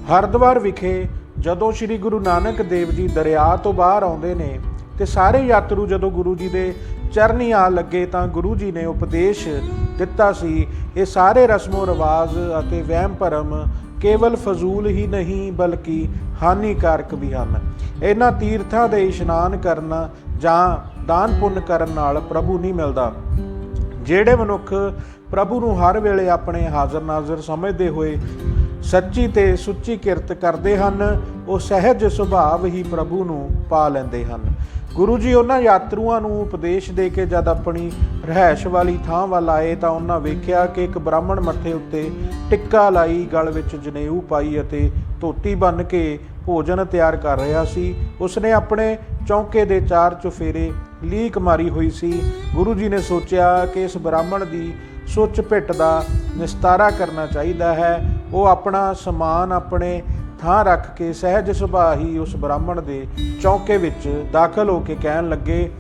हरिद्वार विखे जदों श्री गुरु नानक देव जी दरिया तो बाहर आउंदे ने ते सारे यात्रु जदों गुरु जी दे चरनी आ लगे तां गुरु जी ने उपदेश दिता सी ये सारे रस्मों रिवाज अते वहम भरम केवल फजूल ही नहीं बल्कि हानिकारक भी हैं। इन्हां तीर्थां दे इशनान करना जां दान पुण्य करन नाल प्रभु नहीं मिलदा। ਜਿਹੜੇ ਮਨੁੱਖ ਪ੍ਰਭੂ ਨੂੰ ਹਰ ਵੇਲੇ ਆਪਣੇ ਹਾਜ਼ਰ ਨਾਜ਼ਰ ਸਮਝਦੇ ਹੋਏ ਸੱਚੀ ਤੇ ਸੁੱਚੀ ਕਿਰਤ ਕਰਦੇ ਹਨ, ਉਹ ਸਹਿਜ ਸੁਭਾਵ ਹੀ ਪ੍ਰਭੂ ਨੂੰ ਪਾ ਲੈਂਦੇ ਹਨ। ਗੁਰੂ ਜੀ ਉਹਨਾਂ ਯਾਤਰੂਆਂ ਨੂੰ ਉਪਦੇਸ਼ ਦੇ ਕੇ ਜਦ ਆਪਣੀ ਰਿਹਾਇਸ਼ ਵਾਲੀ ਥਾਂ ਵੱਲ ਆਏ ਤਾਂ ਉਹਨਾਂ ਵੇਖਿਆ ਕਿ ਇੱਕ ਬ੍ਰਾਹਮਣ ਮੱਥੇ ਉੱਤੇ ਟਿੱਕਾ ਲਾਈ, ਗਲ ਵਿੱਚ ਜਨੇਊ ਪਾਈ ਅਤੇ ਧੋਤੀ ਬੰਨ੍ਹ ਕੇ ਭੋਜਨ ਤਿਆਰ ਕਰ ਰਿਹਾ ਸੀ। ਉਸਨੇ ਆਪਣੇ ਚੌਂਕੇ ਦੇ 4 ਚੁਫੇਰੇ ਲੀਕ ਮਾਰੀ ਹੋਈ ਸੀ। ਗੁਰੂ ਜੀ ਨੇ ਸੋਚਿਆ ਕਿ ਇਸ ਬ੍ਰਾਹਮਣ ਦੀ ਸੁੱਚ ਪਿੱਟ ਦਾ ਨਿਸਤਾਰਾ ਕਰਨਾ ਚਾਹੀਦਾ ਹੈ। ਉਹ ਆਪਣਾ ਸਮਾਨ ਆਪਣੇ ਥਾਂ ਰੱਖ ਕੇ ਸਹਿਜ ਸੁਭਾਅ ਹੀ ਉਸ ਬ੍ਰਾਹਮਣ ਦੇ ਚੌਂਕੇ ਵਿੱਚ ਦਾਖਲ ਹੋ ਕੇ ਕਹਿਣ ਲੱਗੇ,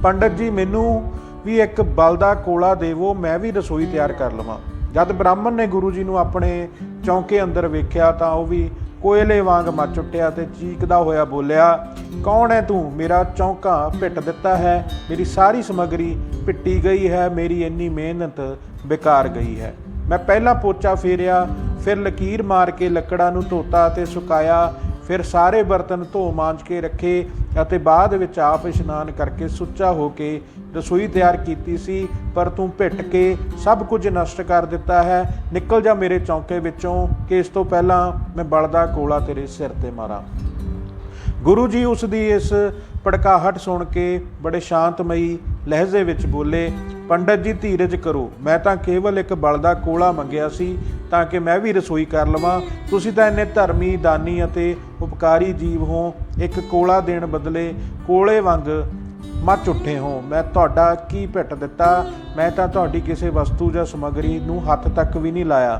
ਪੰਡਤ ਜੀ ਮੈਨੂੰ ਵੀ ਇੱਕ ਬਲ ਦਾ ਕੋਲਾ ਦੇਵੋ, ਮੈਂ ਵੀ ਰਸੋਈ ਤਿਆਰ ਕਰ ਲਵਾਂ। ਜਦ ਬ੍ਰਾਹਮਣ ਨੇ ਗੁਰੂ ਜੀ ਨੂੰ ਆਪਣੇ ਚੌਂਕੇ ਅੰਦਰ ਵੇਖਿਆ ਤਾਂ ਉਹ ਵੀ ਕੋਇਲੇ ਵਾਂਗ ਮੱਚ ਉੱਠਿਆ ਤੇ ਚੀਕਦਾ ਹੋਇਆ ਬੋਲਿਆ, ਕੌਣ ਹੈ ਤੂੰ? ਮੇਰਾ ਚੌਂਕਾ ਪਿੱਟ ਦਿੱਤਾ ਹੈ, ਮੇਰੀ ਸਾਰੀ ਸਮੱਗਰੀ ਪਿੱਟੀ ਗਈ ਹੈ, ਮੇਰੀ ਇੰਨੀ ਮਿਹਨਤ ਬੇਕਾਰ ਗਈ ਹੈ। ਮੈਂ ਪਹਿਲਾਂ ਪੋਚਾ ਫੇਰਿਆ, ਫਿਰ ਲਕੀਰ ਮਾਰ ਕੇ ਲੱਕੜਾਂ ਨੂੰ ਧੋਤਾ ਅਤੇ ਸੁਕਾਇਆ, ਫਿਰ ਸਾਰੇ ਬਰਤਨ ਧੋ ਮਾਂਜ ਕੇ ਰੱਖੇ ਅਤੇ ਬਾਅਦ ਵਿੱਚ ਆਪ ਇਸ਼ਨਾਨ ਕਰਕੇ ਸੁੱਚਾ ਹੋ ਕੇ ਰਸੋਈ ਤਿਆਰ ਕੀਤੀ ਸੀ, ਪਰ ਤੂੰ ਭਿੱਟ ਕੇ ਸਭ ਕੁਝ ਨਸ਼ਟ ਕਰ ਦਿੱਤਾ ਹੈ। ਨਿਕਲ ਜਾ ਮੇਰੇ ਚੌਂਕੇ ਵਿੱਚੋਂ ਕਿ ਇਸ ਤੋਂ ਪਹਿਲਾਂ ਮੈਂ ਬਲਦਾ ਕੋਲਾ ਤੇਰੇ ਸਿਰ ਤੇ ਮਾਰਾਂ। ਗੁਰੂ ਜੀ ਉਸ ਦੀ ਇਸ ਭੜਕਾਹਟ ਸੁਣ ਕੇ ਬੜੇ ਸ਼ਾਂਤਮਈ ਲਹਿਜੇ ਵਿੱਚ ਬੋਲੇ, ਪੰਡਤ ਜੀ ਧੀਰਜ ਕਰੋ, ਮੈਂ ਤਾਂ ਕੇਵਲ ਇੱਕ ਬਲਦਾ ਕੋਲਾ ਮੰਗਿਆ ਸੀ ਤਾਂ ਕਿ ਮੈਂ ਵੀ ਰਸੋਈ ਕਰ ਲਵਾਂ। ਤੁਸੀਂ ਤਾਂ ਇੰਨੇ ਧਰਮੀ, ਦਾਨੀ ਅਤੇ ਉਪਕਾਰੀ ਜੀਵ ਹੋ, ਇੱਕ ਕੋਲਾ ਦੇਣ ਬਦਲੇ ਕੋਲੇ ਵਾਂਗ ਮੱਚ ਉੱਠੇ ਹੋ। ਮੈਂ ਤੁਹਾਡਾ ਕੀ ਭਿੱਟ ਦਿੱਤਾ? ਮੈਂ ਤਾਂ ਤੁਹਾਡੀ ਕਿਸੇ ਵਸਤੂ ਜਾਂ ਸਮੱਗਰੀ ਨੂੰ ਹੱਥ ਤੱਕ ਵੀ ਨਹੀਂ ਲਾਇਆ।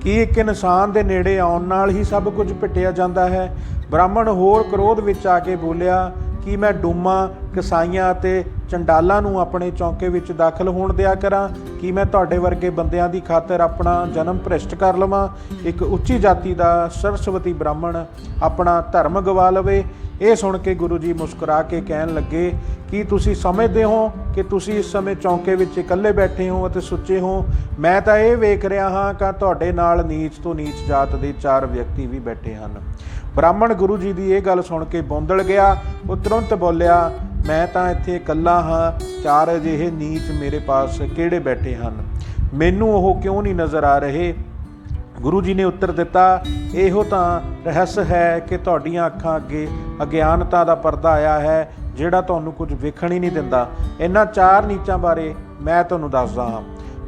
ਕੀ ਇੱਕ ਇਨਸਾਨ ਦੇ ਨੇੜੇ ਆਉਣ ਨਾਲ ਹੀ ਸਭ ਕੁਝ ਭਿੱਟਿਆ ਜਾਂਦਾ ਹੈ? ਬ੍ਰਾਹਮਣ ਹੋਰ ਕ੍ਰੋਧ ਵਿੱਚ ਆ ਕੇ ਬੋਲਿਆ, ਕੀ ਮੈਂ ਡੂਮਾਂ, ਕਸਾਈਆਂ ਅਤੇ ਚੰਡਾਲਾਂ ਨੂੰ ਆਪਣੇ ਚੌਂਕੇ ਵਿੱਚ ਦਾਖਲ ਹੋਣ ਦਿਆ ਕਰਾਂ? ਕੀ ਮੈਂ ਤੁਹਾਡੇ ਵਰਗੇ ਬੰਦਿਆਂ ਦੀ ਖਾਤਰ ਆਪਣਾ ਜਨਮ ਭ੍ਰਿਸ਼ਟ ਕਰ ਲਵਾਂ? ਇੱਕ ਉੱਚੀ ਜਾਤੀ ਦਾ ਸਰਸਵਤੀ ਬ੍ਰਾਹਮਣ ਆਪਣਾ ਧਰਮ ਗਵਾ ਲਵੇ। ਇਹ ਸੁਣ ਕੇ ਗੁਰੂ ਜੀ ਮੁਸਕਰਾ ਕੇ ਕਹਿਣ ਲੱਗੇ, ਕੀ ਤੁਸੀਂ ਸਮਝਦੇ ਹੋ ਕਿ ਤੁਸੀਂ ਇਸ ਸਮੇਂ ਚੌਂਕੇ ਵਿੱਚ ਇਕੱਲੇ ਬੈਠੇ ਹੋ ਅਤੇ ਸੁੱਚੇ ਹੋ? ਮੈਂ ਤਾਂ ਇਹ ਵੇਖ ਰਿਹਾ ਹਾਂ ਕਿ ਤੁਹਾਡੇ ਨਾਲ ਨੀਚ ਤੋਂ ਨੀਚ ਜਾਤ ਦੇ 4 ਵਿਅਕਤੀ ਵੀ ਬੈਠੇ ਹਨ। ਬ੍ਰਾਹਮਣ ਗੁਰੂ ਜੀ ਦੀ ਇਹ ਗੱਲ ਸੁਣ ਕੇ ਬੌਂਦਲ ਗਿਆ। ਉਹ ਤੁਰੰਤ ਬੋਲਿਆ, ਮੈਂ ਤਾਂ ਇੱਥੇ ਇਕੱਲਾ ਹਾਂ, 4 ਅਜਿਹੇ ਨੀਚ ਮੇਰੇ ਪਾਸ ਕਿਹੜੇ ਬੈਠੇ ਹਨ? ਮੈਨੂੰ ਉਹ ਕਿਉਂ ਨਹੀਂ ਨਜ਼ਰ ਆ ਰਹੇ? ਗੁਰੂ ਜੀ ਨੇ ਉੱਤਰ ਦਿੱਤਾ, ਇਹੋ ਤਾਂ ਰਹੱਸ ਹੈ ਕਿ ਤੁਹਾਡੀਆਂ ਅੱਖਾਂ ਅੱਗੇ ਅਗਿਆਨਤਾ ਦਾ ਪਰਦਾ ਆਇਆ ਹੈ ਜਿਹੜਾ ਤੁਹਾਨੂੰ ਕੁਝ ਵੇਖਣ ਹੀ ਨਹੀਂ ਦਿੰਦਾ। ਇਹਨਾਂ 4 ਨੀਚਾਂ ਬਾਰੇ ਮੈਂ ਤੁਹਾਨੂੰ ਦੱਸਦਾ ਹਾਂ।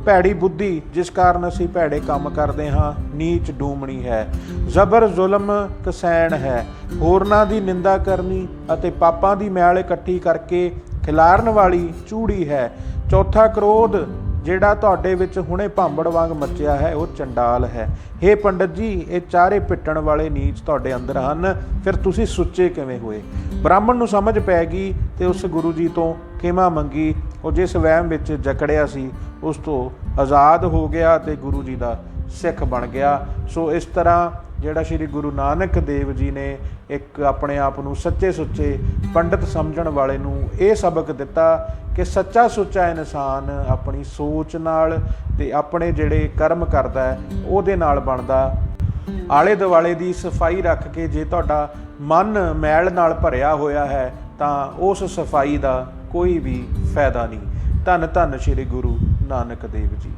ਭੈੜੀ ਬੁੱਧੀ, ਜਿਸ ਕਾਰਨ ਅਸੀਂ ਭੈੜੇ ਕੰਮ ਕਰਦੇ ਹਾਂ, ਨੀਚ ਡੂਮਣੀ ਹੈ। ਜ਼ਬਰ ਜ਼ੁਲਮ ਕਸੈਣ ਹੈ। ਹੋਰਨਾਂ ਦੀ ਨਿੰਦਾ ਕਰਨੀ ਅਤੇ ਪਾਪਾਂ ਦੀ ਮੈਲ ਇਕੱਠੀ ਕਰਕੇ ਖਿਲਾਰਨ ਵਾਲੀ ਚੂੜੀ ਹੈ। ਚੌਥਾ ਕ੍ਰੋਧ, ਜਿਹੜਾ ਤੁਹਾਡੇ ਵਿੱਚ ਹੁਣੇ ਭਾਂਬੜ ਵਾਂਗ ਮੱਚਿਆ ਹੈ, ਉਹ ਚੰਡਾਲ ਹੈ। ਹੇ ਪੰਡਤ ਜੀ, ਇਹ 4 ਪਿੱਟਣ ਵਾਲੇ ਨੀਚ ਤੁਹਾਡੇ ਅੰਦਰ ਹਨ, ਫਿਰ ਤੁਸੀਂ ਸੁੱਚੇ ਕਿਵੇਂ ਹੋਏ? ਬ੍ਰਾਹਮਣ ਨੂੰ ਸਮਝ ਪੈ ਗਈ ਤੇ ਉਸ ਗੁਰੂ ਜੀ ਤੋਂ ਖਿਮਾ ਮੰਗੀ। ਉਹ ਜਿਸ ਵਹਿਮ ਵਿੱਚ ਜਕੜਿਆ ਸੀ ਉਸ ਤੋਂ ਆਜ਼ਾਦ ਹੋ ਗਿਆ ਅਤੇ ਗੁਰੂ ਜੀ ਦਾ ਸਿੱਖ ਬਣ ਗਿਆ। ਸੋ ਇਸ ਤਰ੍ਹਾਂ ਜਿਹੜਾ ਸ਼੍ਰੀ ਗੁਰੂ ਨਾਨਕ ਦੇਵ ਜੀ ਨੇ ਇੱਕ ਆਪਣੇ ਆਪ ਨੂੰ ਸੱਚੇ ਸੁੱਚੇ ਪੰਡਤ ਸਮਝਣ ਵਾਲੇ ਨੂੰ ਇਹ ਸਬਕ ਦਿੱਤਾ ਕਿ ਸੱਚਾ ਸੁੱਚਾ ਇਨਸਾਨ ਆਪਣੀ ਸੋਚ ਨਾਲ ਅਤੇ ਆਪਣੇ ਜਿਹੜੇ ਕਰਮ ਕਰਦਾ ਹੈ ਉਹਦੇ ਨਾਲ ਬਣਦਾ। ਆਲੇ ਦੁਆਲੇ ਦੀ ਸਫਾਈ ਰੱਖ ਕੇ ਜੇ ਤੁਹਾਡਾ ਮਨ ਮੈਲ ਨਾਲ ਭਰਿਆ ਹੋਇਆ ਹੈ ਤਾਂ ਉਸ ਸਫਾਈ ਦਾ ਕੋਈ ਵੀ ਫਾਇਦਾ ਨਹੀਂ। ਧੰਨ ਧੰਨ ਸ਼੍ਰੀ ਗੁਰੂ ਨਾਨਕ ਦੇਵ ਜੀ।